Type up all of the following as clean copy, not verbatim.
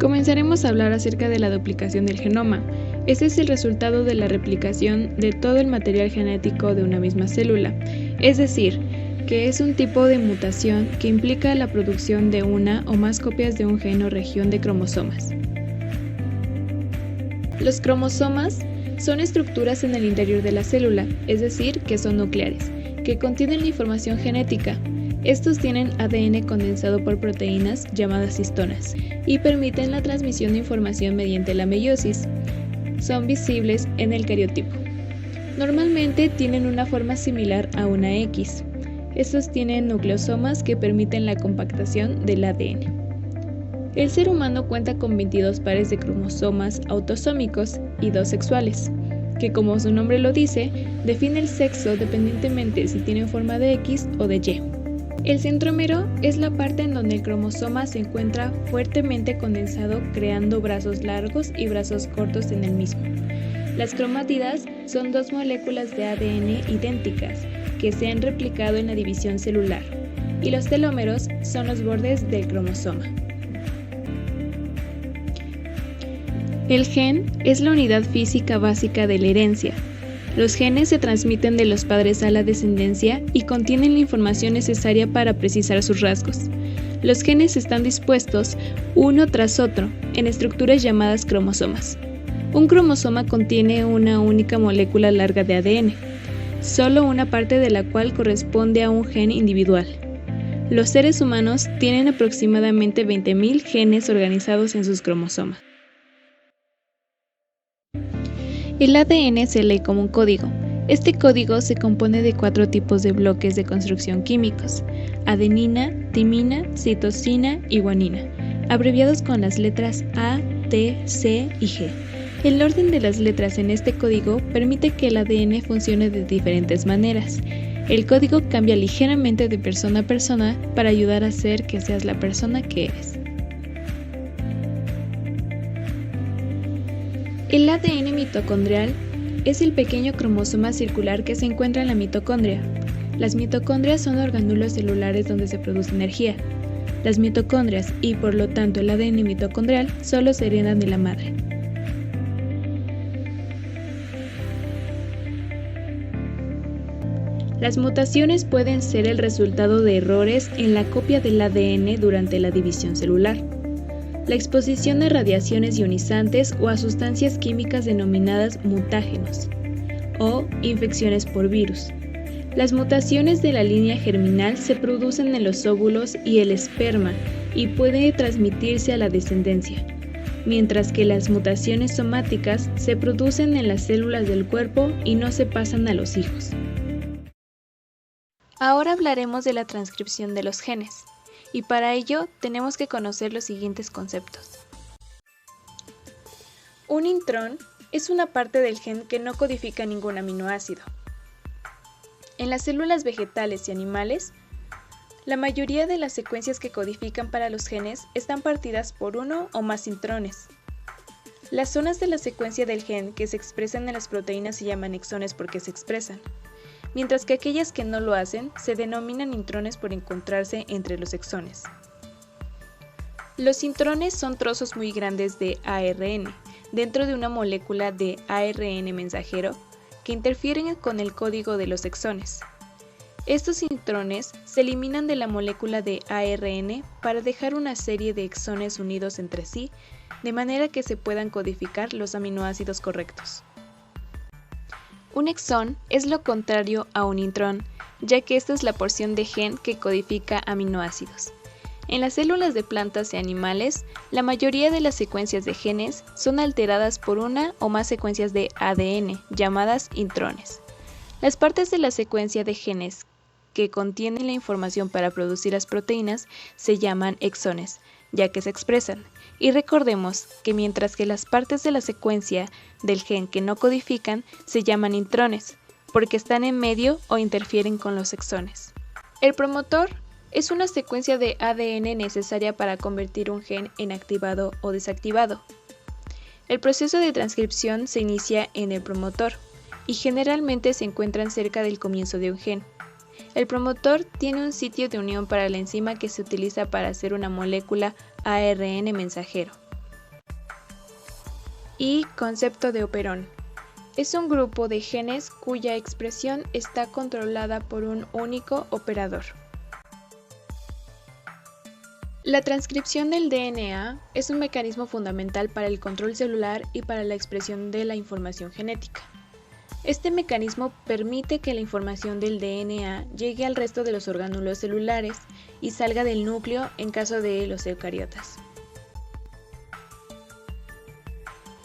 Comenzaremos a hablar acerca de la duplicación del genoma. Este es el resultado de la replicación de todo el material genético de una misma célula, es decir, que es un tipo de mutación que implica la producción de una o más copias de un gen o región de cromosomas. Los cromosomas son estructuras en el interior de la célula, es decir, que son nucleares, que contienen la información genética. Estos tienen ADN condensado por proteínas llamadas histonas y permiten la transmisión de información mediante la meiosis. Son visibles en el cariotipo. Normalmente tienen una forma similar a una X. Estos tienen nucleosomas que permiten la compactación del ADN. El ser humano cuenta con 22 pares de cromosomas autosómicos y 2 sexuales, que como su nombre lo dice, define el sexo dependientemente si tienen forma de X o de Y. El centrómero es la parte en donde el cromosoma se encuentra fuertemente condensado, creando brazos largos y brazos cortos en el mismo. Las cromátidas son 2 moléculas de ADN idénticas que se han replicado en la división celular, y los telómeros son los bordes del cromosoma. El gen es la unidad física básica de la herencia. Los genes se transmiten de los padres a la descendencia y contienen la información necesaria para precisar sus rasgos. Los genes están dispuestos uno tras otro en estructuras llamadas cromosomas. Un cromosoma contiene una única molécula larga de ADN, solo una parte de la cual corresponde a un gen individual. Los seres humanos tienen aproximadamente 20.000 genes organizados en sus cromosomas. El ADN se lee como un código. Este código se compone de 4 tipos de bloques de construcción químicos: adenina, timina, citosina y guanina, abreviados con las letras A, T, C y G. El orden de las letras en este código permite que el ADN funcione de diferentes maneras. El código cambia ligeramente de persona a persona para ayudar a hacer que seas la persona que eres. El ADN mitocondrial es el pequeño cromosoma circular que se encuentra en la mitocondria. Las mitocondrias son orgánulos celulares donde se produce energía. Las mitocondrias y por lo tanto el ADN mitocondrial solo se heredan de la madre. Las mutaciones pueden ser el resultado de errores en la copia del ADN durante la división celular, la exposición a radiaciones ionizantes o a sustancias químicas denominadas mutágenos, o infecciones por virus. Las mutaciones de la línea germinal se producen en los óvulos y el esperma y pueden transmitirse a la descendencia, mientras que las mutaciones somáticas se producen en las células del cuerpo y no se pasan a los hijos. Ahora hablaremos de la transcripción de los genes. Y para ello tenemos que conocer los siguientes conceptos. Un intrón es una parte del gen que no codifica ningún aminoácido. En las células vegetales y animales, la mayoría de las secuencias que codifican para los genes están partidas por uno o más intrones. Las zonas de la secuencia del gen que se expresan en las proteínas se llaman exones porque se expresan, mientras que aquellas que no lo hacen se denominan intrones por encontrarse entre los exones. Los intrones son trozos muy grandes de ARN dentro de una molécula de ARN mensajero que interfieren con el código de los exones. Estos intrones se eliminan de la molécula de ARN para dejar una serie de exones unidos entre sí, de manera que se puedan codificar los aminoácidos correctos. Un exón es lo contrario a un intrón, ya que esta es la porción de gen que codifica aminoácidos. En las células de plantas y animales, la mayoría de las secuencias de genes son alteradas por una o más secuencias de ADN, llamadas intrones. Las partes de la secuencia de genes que contienen la información para producir las proteínas se llaman exones, ya que se expresan. Y recordemos que mientras que las partes de la secuencia del gen que no codifican se llaman intrones, porque están en medio o interfieren con los exones. El promotor es una secuencia de ADN necesaria para convertir un gen en activado o desactivado. El proceso de transcripción se inicia en el promotor y generalmente se encuentran cerca del comienzo de un gen. El promotor tiene un sitio de unión para la enzima que se utiliza para hacer una molécula ARN mensajero. Y concepto de operón. Es un grupo de genes cuya expresión está controlada por un único operador. La transcripción del DNA es un mecanismo fundamental para el control celular y para la expresión de la información genética. Este mecanismo permite que la información del DNA llegue al resto de los orgánulos celulares y salga del núcleo en caso de los eucariotas.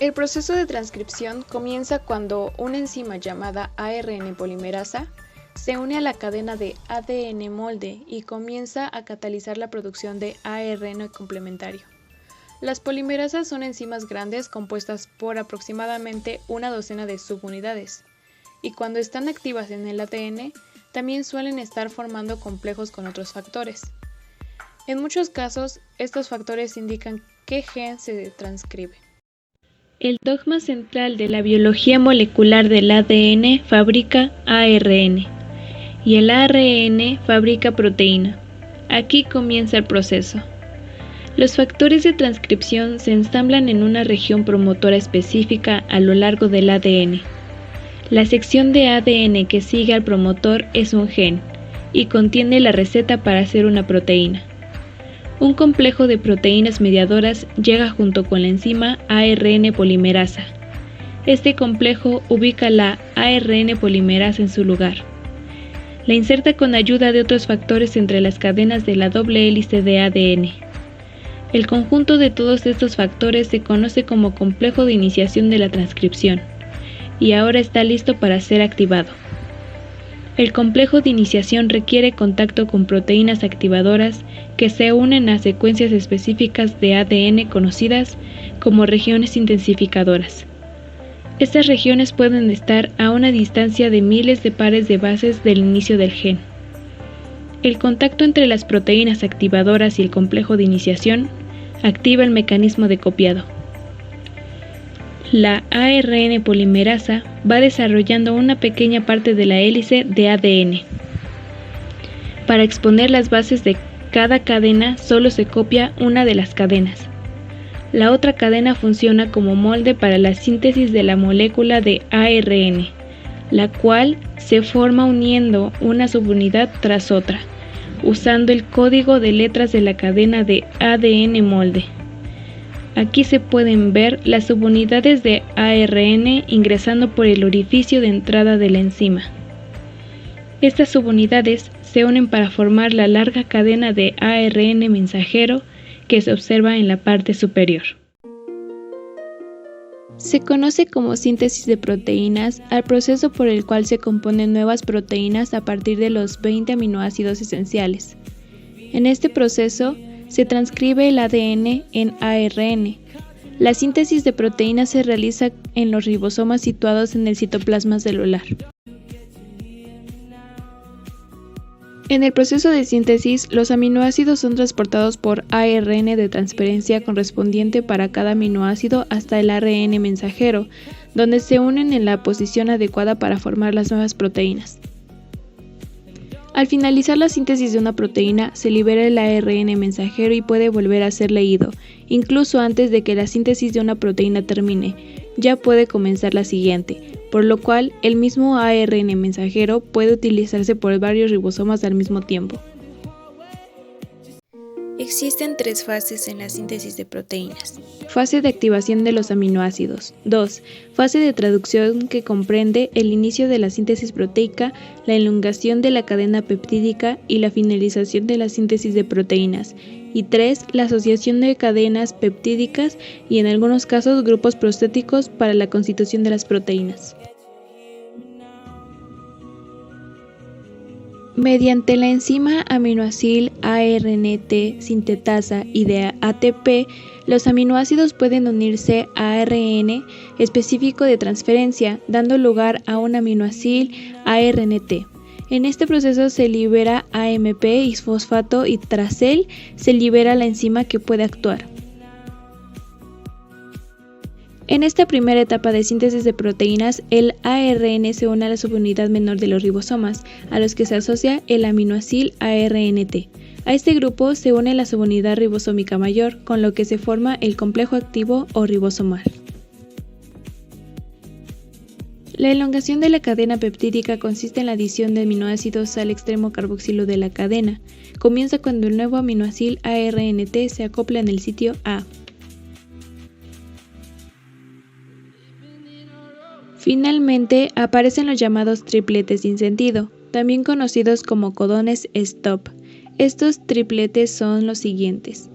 El proceso de transcripción comienza cuando una enzima llamada ARN polimerasa se une a la cadena de ADN molde y comienza a catalizar la producción de ARN complementario. Las polimerasas son enzimas grandes compuestas por aproximadamente una docena de subunidades, y cuando están activas en el ADN, también suelen estar formando complejos con otros factores. En muchos casos, estos factores indican qué gen se transcribe. El dogma central de la biología molecular del ADN fabrica ARN, y el ARN fabrica proteína. Aquí comienza el proceso. Los factores de transcripción se ensamblan en una región promotora específica a lo largo del ADN. La sección de ADN que sigue al promotor es un gen, y contiene la receta para hacer una proteína. Un complejo de proteínas mediadoras llega junto con la enzima ARN polimerasa. Este complejo ubica la ARN polimerasa en su lugar. La inserta con ayuda de otros factores entre las cadenas de la doble hélice de ADN. El conjunto de todos estos factores se conoce como complejo de iniciación de la transcripción, y ahora está listo para ser activado. El complejo de iniciación requiere contacto con proteínas activadoras que se unen a secuencias específicas de ADN conocidas como regiones intensificadoras. Estas regiones pueden estar a una distancia de miles de pares de bases del inicio del gen. El contacto entre las proteínas activadoras y el complejo de iniciación activa el mecanismo de copiado. La ARN polimerasa va desarrollando una pequeña parte de la hélice de ADN. Para exponer las bases de cada cadena solo se copia una de las cadenas. La otra cadena funciona como molde para la síntesis de la molécula de ARN, la cual se forma uniendo una subunidad tras otra, usando el código de letras de la cadena de ADN molde. Aquí se pueden ver las subunidades de ARN ingresando por el orificio de entrada de la enzima. Estas subunidades se unen para formar la larga cadena de ARN mensajero que se observa en la parte superior. Se conoce como síntesis de proteínas al proceso por el cual se componen nuevas proteínas a partir de los 20 aminoácidos esenciales. En este proceso, se transcribe el ADN en ARN. La síntesis de proteínas se realiza en los ribosomas situados en el citoplasma celular. En el proceso de síntesis, los aminoácidos son transportados por ARN de transferencia correspondiente para cada aminoácido hasta el ARN mensajero, donde se unen en la posición adecuada para formar las nuevas proteínas. Al finalizar la síntesis de una proteína, se libera el ARN mensajero y puede volver a ser leído, incluso antes de que la síntesis de una proteína termine, ya puede comenzar la siguiente, por lo cual el mismo ARN mensajero puede utilizarse por varios ribosomas al mismo tiempo. Existen 3 fases en la síntesis de proteínas. Fase de activación de los aminoácidos. 2. Fase de traducción que comprende el inicio de la síntesis proteica, la elongación de la cadena peptídica y la finalización de la síntesis de proteínas. Y 3. La asociación de cadenas peptídicas y en algunos casos grupos prostéticos para la constitución de las proteínas. Mediante la enzima aminoácil ARNT sintetasa y de ATP, los aminoácidos pueden unirse a ARN específico de transferencia, dando lugar a un aminoácil ARNT. En este proceso se libera AMP y fosfato y tras él se libera la enzima que puede actuar. En esta primera etapa de síntesis de proteínas, el ARN se une a la subunidad menor de los ribosomas, a los que se asocia el aminoácil ARNT. A este grupo se une la subunidad ribosómica mayor, con lo que se forma el complejo activo o ribosomal. La elongación de la cadena peptídica consiste en la adición de aminoácidos al extremo carboxilo de la cadena. Comienza cuando el nuevo aminoácido ARNT se acopla en el sitio A. Finalmente, aparecen los llamados tripletes sin sentido, también conocidos como codones stop. Estos tripletes son los siguientes: